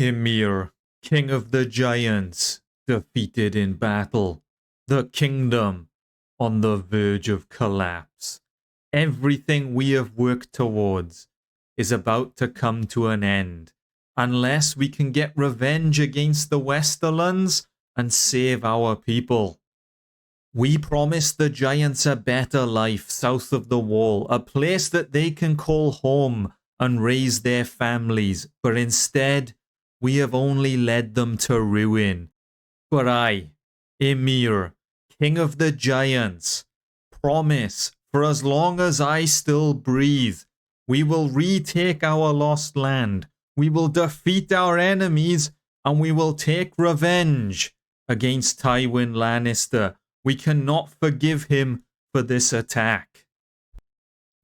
Ymir, king of the giants, defeated in battle. The kingdom on the verge of collapse. Everything we have worked towards is about to come to an end, unless we can get revenge against the Westerlands and save our people. We promised the giants a better life south of the wall, a place that they can call home and raise their families, but instead, we have only led them to ruin. But I, Ymir, king of the giants, promise, for as long as I still breathe, we will retake our lost land, we will defeat our enemies, and we will take revenge against Tywin Lannister. We cannot forgive him for this attack.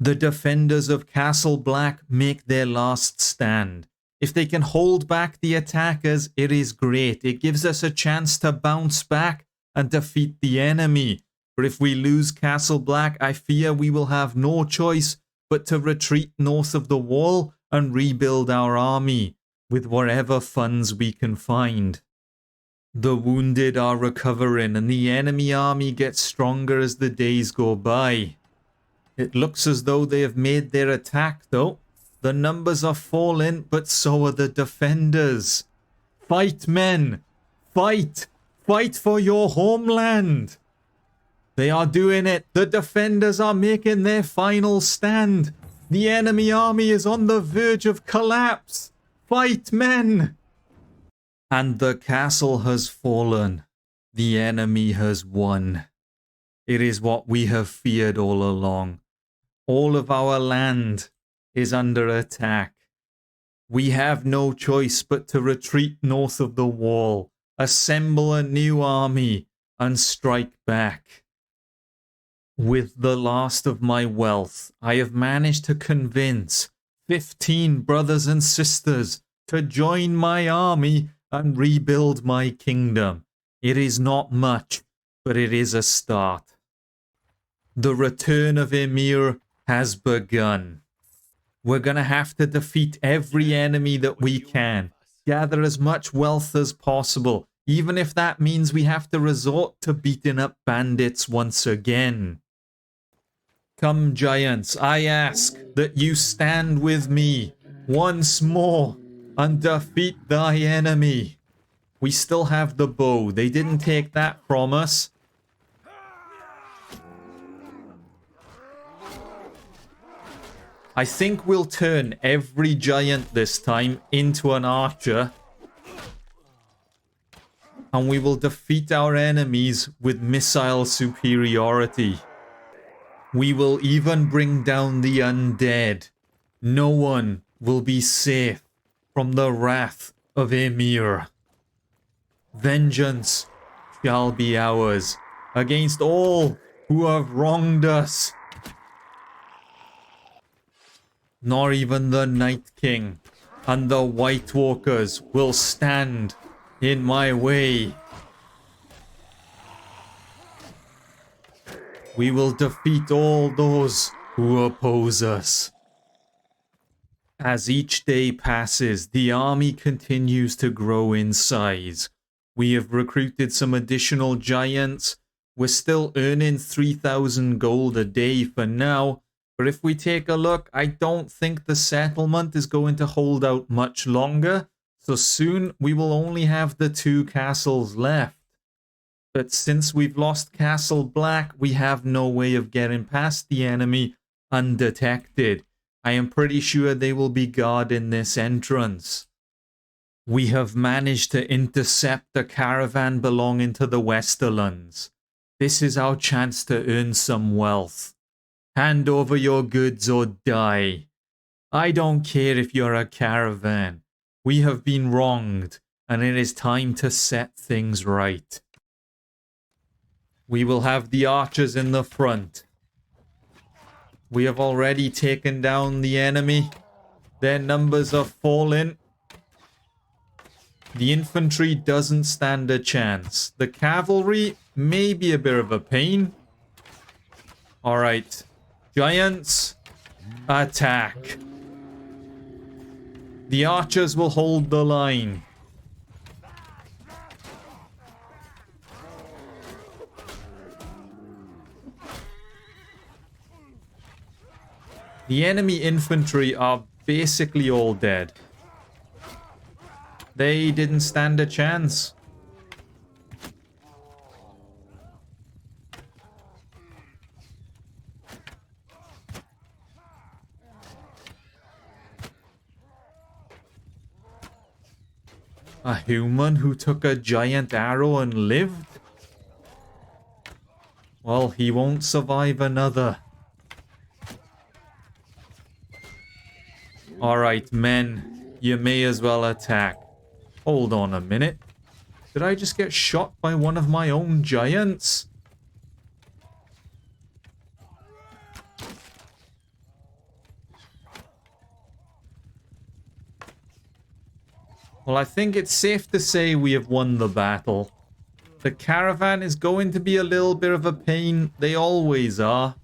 The defenders of Castle Black make their last stand. If they can hold back the attackers, it is great. It gives us a chance to bounce back and defeat the enemy. But if we lose Castle Black, I fear we will have no choice but to retreat north of the wall and rebuild our army with whatever funds we can find. The wounded are recovering and the enemy army gets stronger as the days go by. It looks as though they have made their attack though. The numbers are falling, but so are the defenders. Fight, men! Fight! Fight for your homeland! They are doing it. The defenders are making their final stand. The enemy army is on the verge of collapse. Fight, men! And the castle has fallen. The enemy has won. It is what we have feared all along. All of our land is under attack. We have no choice but to retreat north of the wall, assemble a new army, and strike back. With the last of my wealth, I have managed to convince 15 brothers and sisters to join my army and rebuild my kingdom. It is not much, but it is a start. The return of Ymir has begun. We're going to have to defeat every enemy that we can, gather as much wealth as possible, even if that means we have to resort to beating up bandits once again. Come, giants, I ask that you stand with me once more and defeat thy enemy. We still have the bow. They didn't take that from us. I think we'll turn every giant this time into an archer. And we will defeat our enemies with missile superiority. We will even bring down the undead. No one will be safe from the wrath of Ymir. Vengeance shall be ours against all who have wronged us. Nor even the Night King and the White Walkers will stand in my way. We will defeat all those who oppose us. As each day passes, the army continues to grow in size. We have recruited some additional giants. We're still earning 3,000 gold a day for now. But if we take a look, I don't think the settlement is going to hold out much longer. So soon we will only have the 2 castles left. But since we've lost Castle Black, we have no way of getting past the enemy undetected. I am pretty sure they will be guarding this entrance. We have managed to intercept a caravan belonging to the Westerlands. This is our chance to earn some wealth. Hand over your goods or die. I don't care if you're a caravan. We have been wronged, and it is time to set things right. We will have the archers in the front. We have already taken down the enemy. Their numbers are falling. The infantry doesn't stand a chance. The cavalry may be a bit of a pain. Alright. Giants, attack. The archers will hold the line. The enemy infantry are basically all dead. They didn't stand a chance. A human who took a giant arrow and lived? Well, he won't survive another. Alright, men. You may as well attack. Hold on a minute. Did I just get shot by one of my own giants? Well, I think it's safe to say we have won the battle. The caravan is going to be a little bit of a pain. They always are.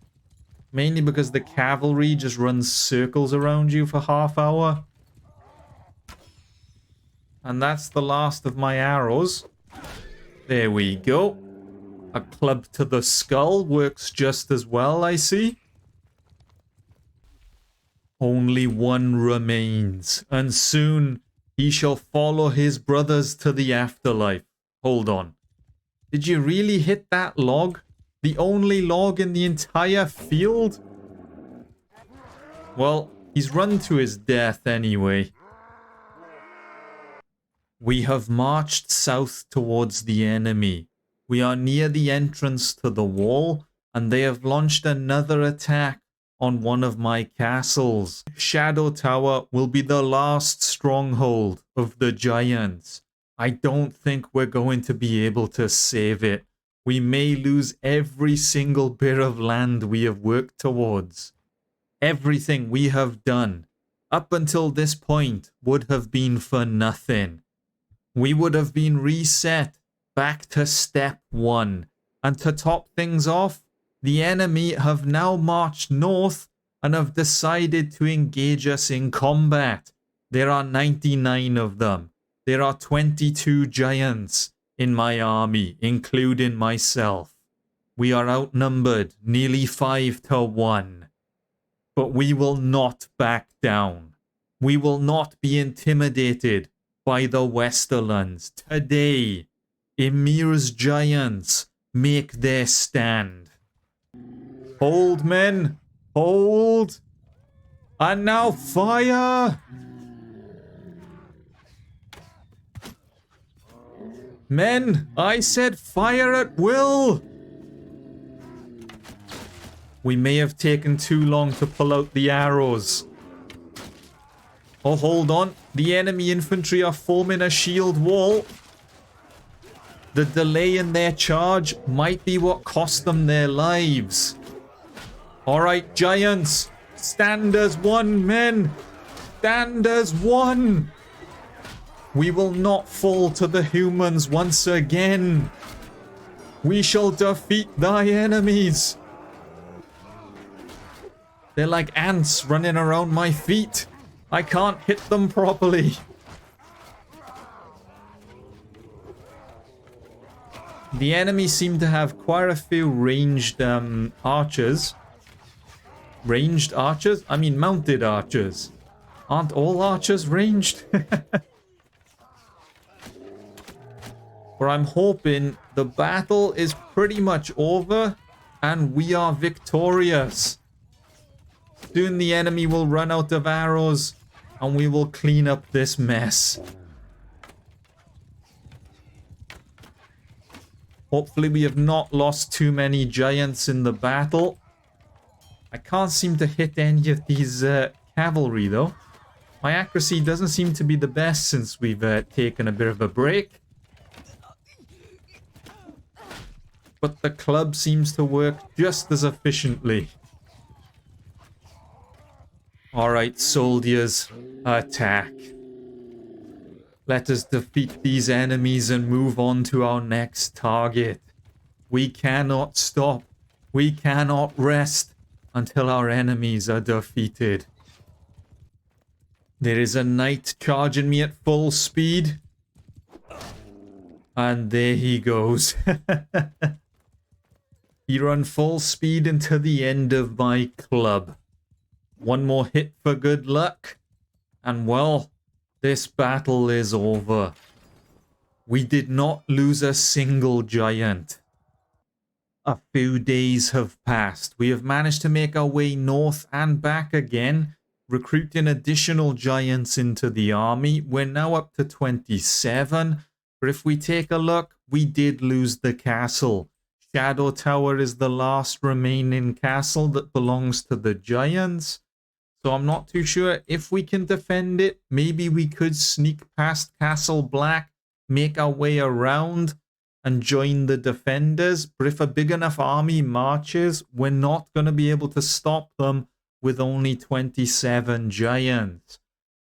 Mainly because the cavalry just runs circles around you for half hour. And that's the last of my arrows. There we go. A club to the skull works just as well, I see. Only one remains, and soon he shall follow his brothers to the afterlife. Hold on. Did you really hit that log? The only log in the entire field? Well, he's run to his death anyway. We have marched south towards the enemy. We are near the entrance to the wall, and they have launched another attack on one of my castles. Shadow Tower will be the last stronghold of the giants. I don't think we're going to be able to save it. We may lose every single bit of land we have worked towards. Everything we have done up until this point would have been for nothing. We would have been reset back to step 1. And to top things off, the enemy have now marched north and have decided to engage us in combat. There are 99 of them. There are 22 giants in my army, including myself. We are outnumbered nearly 5 to 1. But we will not back down. We will not be intimidated by the Westerlands. Today, Ymir's giants make their stand. Hold, men! Hold! And now fire! Men, I said fire at will! We may have taken too long to pull out the arrows. Oh, hold on. The enemy infantry are forming a shield wall. The delay in their charge might be what cost them their lives. Alright, giants. Stand as one, men. Stand as one. We will not fall to the humans once again. We shall defeat thy enemies. They're like ants running around my feet. I can't hit them properly. The enemy seem to have quite a few ranged archers. Ranged archers? I mean mounted archers. Aren't all archers ranged? But I'm hoping the battle is pretty much over and we are victorious. Soon the enemy will run out of arrows and we will clean up this mess. Hopefully we have not lost too many giants in the battle. I can't seem to hit any of these cavalry though. My accuracy doesn't seem to be the best since we've taken a bit of a break. But the club seems to work just as efficiently. Alright, soldiers, attack. Let us defeat these enemies and move on to our next target. We cannot stop. We cannot rest until our enemies are defeated. There is a knight charging me at full speed. And there he goes. He ran full speed into the end of my club. One more hit for good luck. And well, this battle is over. We did not lose a single giant. A few days have passed. We have managed to make our way north and back again, recruiting additional giants into the army. We're now up to 27. But if we take a look, we did lose the castle. Shadow Tower is the last remaining castle that belongs to the giants. So I'm not too sure if we can defend it. Maybe we could sneak past Castle Black, make our way around and join the defenders. But if a big enough army marches, we're not going to be able to stop them with only 27 giants.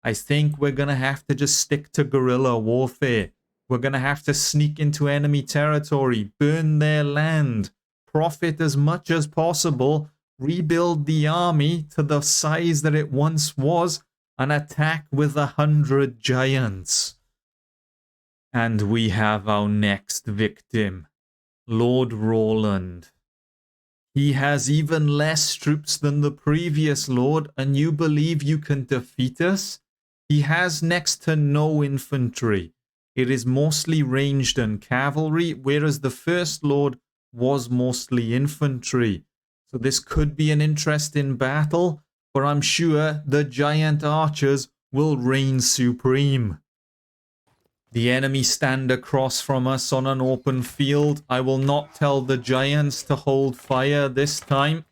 I think we're going to have to just stick to guerrilla warfare. We're going to have to sneak into enemy territory, burn their land, profit as much as possible, rebuild the army to the size that it once was, and attack with 100 giants. And we have our next victim, Lord Roland. He has even less troops than the previous Lord, and you believe you can defeat us? He has next to no infantry. It is mostly ranged and cavalry, whereas the first Lord was mostly infantry. So this could be an interesting battle, but I'm sure the giant archers will reign supreme. The enemy stand across from us on an open field. I will not tell the giants to hold fire this time.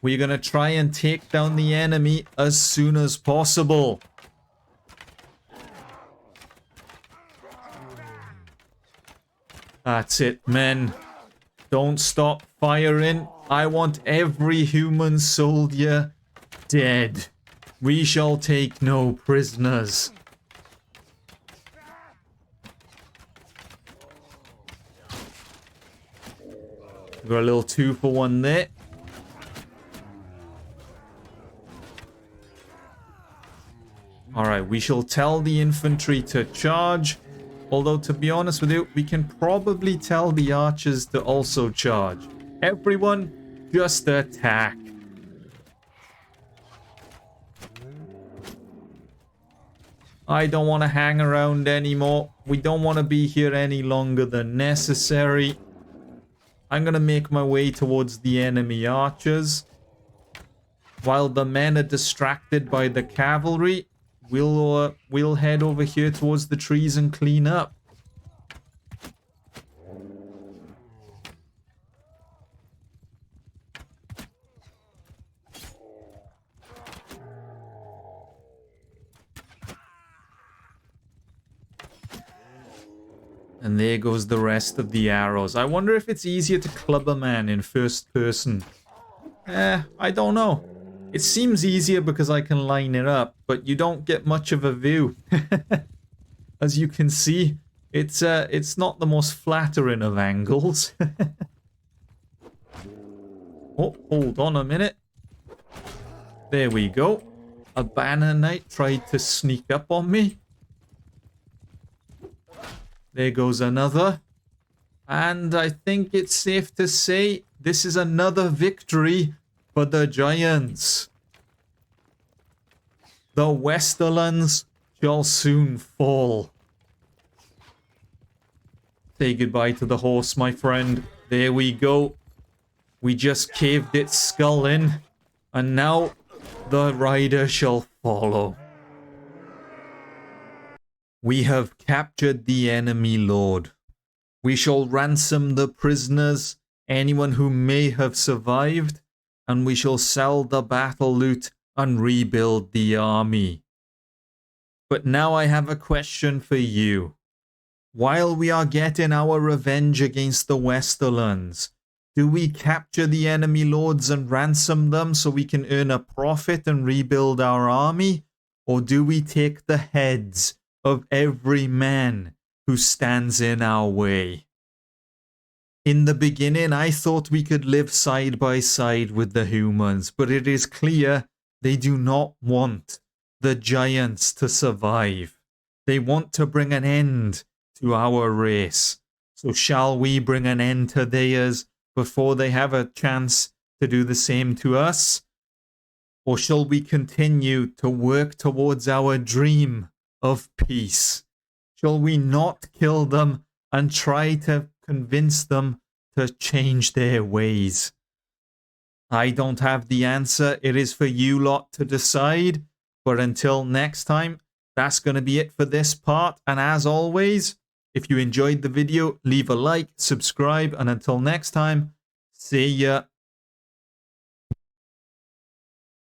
We're going to try and take down the enemy as soon as possible. That's it, men. Don't stop firing. I want every human soldier dead. We shall take no prisoners. Got a little 2-for-1 there. Alright, we shall tell the infantry to charge. Although, to be honest with you, we can probably tell the archers to also charge. Everyone, just attack. I don't want to hang around anymore. We don't want to be here any longer than necessary. I'm going to make my way towards the enemy archers. While the men are distracted by the cavalry, we'll head over here towards the trees and clean up. And there goes the rest of the arrows. I wonder if it's easier to club a man in first person. I don't know. It seems easier because I can line it up, but you don't get much of a view. As you can see, it's not the most flattering of angles. Oh, hold on a minute. There we go. A banner knight tried to sneak up on me. There goes another. And I think it's safe to say this is another victory for the giants. The Westerlands shall soon fall. Say goodbye to the horse, my friend. There we go. We just caved its skull in. And now the rider shall follow. We have captured the enemy lord. We shall ransom the prisoners, anyone who may have survived, and we shall sell the battle loot and rebuild the army. But now I have a question for you. While we are getting our revenge against the Westerlands, do we capture the enemy lords and ransom them so we can earn a profit and rebuild our army? Or do we take the heads of every man who stands in our way? In the beginning, I thought we could live side by side with the humans, but it is clear they do not want the giants to survive. They want to bring an end to our race. So shall we bring an end to theirs before they have a chance to do the same to us? Or shall we continue to work towards our dream of peace? Shall we not kill them and try to convince them to change their ways? I don't have the answer. It is for you lot to decide. But until next time, that's going to be it for this part. And as always, if you enjoyed the video, leave a like, subscribe, and until next time, see ya.